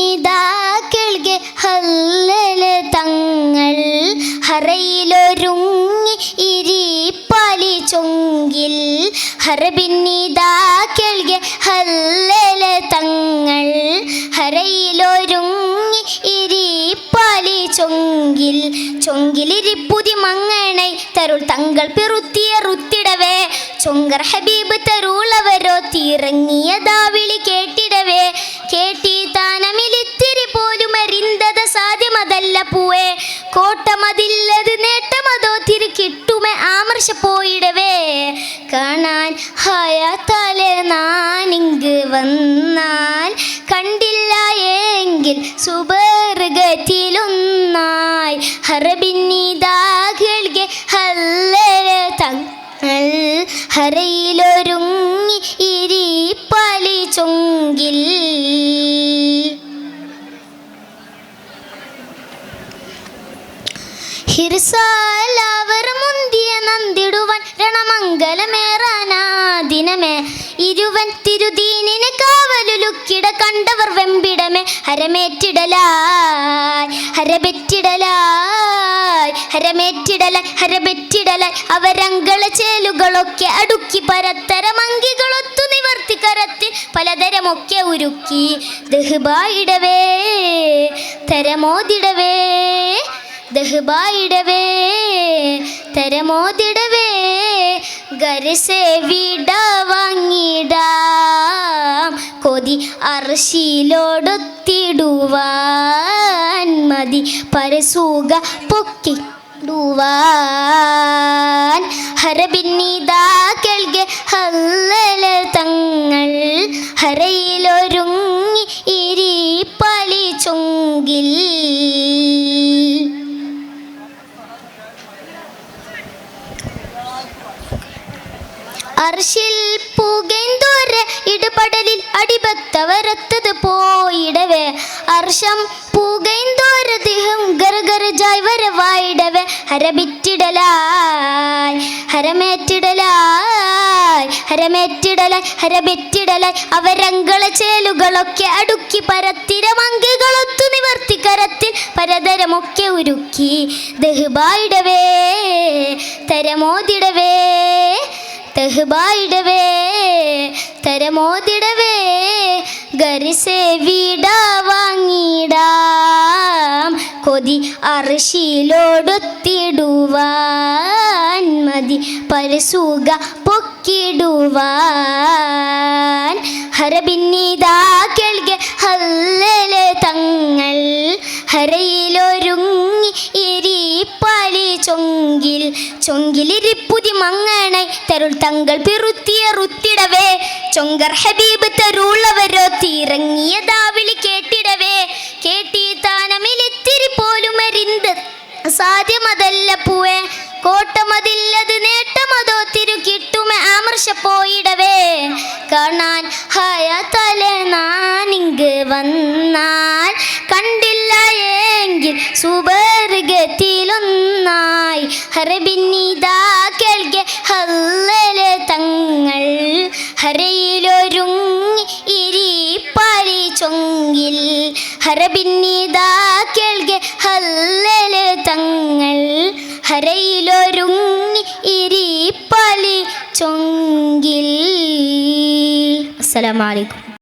ഹരബിന്നിതാക്കൾಗೆ ഹല്ലല തങ്ങൾ ഹറയിലൊരുങ്ങി ഇരിപ്പാലി ചൊങ്കിൽ ഹരബിന്നിതാക്കൾಗೆ ഹല്ലല തങ്ങൾ ഹറയിലൊരുങ്ങി ഇരിപ്പാലി ചൊങ്കിൽ ചൊങ്കിലിരിപ്പുതി മങ്ങണൈ തരുൾ തങ്ങൾ പിറുത്തിയ റുത്തിടവേ ചൊങ്കർ ഹബീബ് തരുളവരോ തിറങ്ങിയതാ വിളി കേട്ടിടവേ കേട്ടി താനമിലിത്തിരി പോലും അറിന്തത സാധ്യമതല്ല പൂവേ കോട്ടമതില്ലത് നേട്ടമതോ തിരി കിട്ടുമേ ആമർശ പോയിടവേ കാണാൻ ഹയാത്താലെ നാനിങ്ക് വന്നാൽ കണ്ടില്ല എങ്കിൽ സുബർഗത്തിലൊന്നായി ഹറബിന്നിതാകൾಗೆ ഹല്ലല തങ്ങൾ ഹറയിലൊരുങ്ങി ഇരിപ്പാലി ചൊങ്കിൽ ഹിർസാലവർ മുന്തിയ നന്ദിടുവൻ രണമംഗലമേറാനാ ദിനമേ ഇരുവൻ തിരുദീനിന് കാവലുലുക്കിട കണ്ടവർ വെമ്പിടമേ ഹരമേറ്റിടലായി ഹരബെറ്റിടലായി ഹരമേറ്റിടലായി ഹരബെറ്റിടലായി അവരങ്കള ചേലുകളൊക്കെ അടുക്കി പരത്തരമങ്കികളൊത്തു നിവർത്തി കരത്തിൽ പലതരമൊക്കെ ഉരുക്കി ദഹ്ബായിടവേ തരമോദിടവേ ദഹ്ബായിടവേ തരമോദിടവേ ഗരസെ വിട വാങ്ങിടാം കൊതി അർശിലോടൊത്തിടുവാൻ മതി പരസുക പൊക്കിടുവാൻ ഹരബിന്നിതാക്കൾಗೆ ഹല്ലല തങ്ങൾ ഹരയിലൊരുങ്ങി ഇരിപ്പാലി ചൊങ്കിൽ അർശിൽ പുകൈന്തോര ഇടപെടലിൽ അടിപത്തവരത്തത് പോയിടവേ അർഷം പുകൈന്തോര ദേഹം ഗർഗർജായ് വരവായിടവേ ഹരബിറ്റിടലായി ഹരമേറ്റിടലായി ഹരമേറ്റിടലായി ഹരബെറ്റിടലായി അവരങ്കള ചേലുകളൊക്കെ അടുക്കി പരത്തിരമങ്കികളൊത്തു നിവർത്തി കരത്തിൽ പരതരമൊക്കെ ഉരുക്കി ദഹ്ബായിടവേ തരമോദിടവേ തഹ്ബായിടവേ തരമോദിടവേ ഗരിസെ വിട വാങ്ങിടാം കൊതി അർശിലോടൊത്തിടുവാൻ മതി പരസുക പൊക്കിടുവാൻ ഹരബിന്നിതാക്കൾಗೆ ഹല്ലല തങ്ങൾ ഹരയിലൊരുങ്ങി ഇരിപ്പാലി ചൊങ്കിൽ ചൊങ്കിലിരിപ്പുതി മങ്ങണൈ തരുൾ തങ്ങൾ പിറുത്തിയ റുത്തിടവേ ചൊങ്കർ ഹബീബ് തരുളവരോ തിറങ്ങിയതാ വിളി കേട്ടിടവേ കേട്ടി താനമിലിത്തിരി പോലും അറിന്ത് സാധ്യമതല്ല പൂവേ കോട്ടമതില്ലത് നേട്ടമതോ തിരു കിട്ടുമേ ആമർശ പോയിടവേ കാണാൻ ഹയാത്താലെ നാനിങ്ക് വന്നാൽ കണ്ടില്ല എങ്കിൽ സുബർഗത്തിലൊന്നായി ഹരബിന്നിതാക്കൾಗೆ ഹല്ലല തങ്ങൾ ഹരയിലൊരുങ്ങി ഇരിപ്പാലി ചൊങ്കിൽ ഹരബിന്നിതാക്കൾಗೆ ഹല്ലല തങ്ങൾ ഹരയിലൊരുങ്ങി ഇരിപ്പാലി ചൊങ്കിൽ. അസ്സലാമു അലൈക്കും.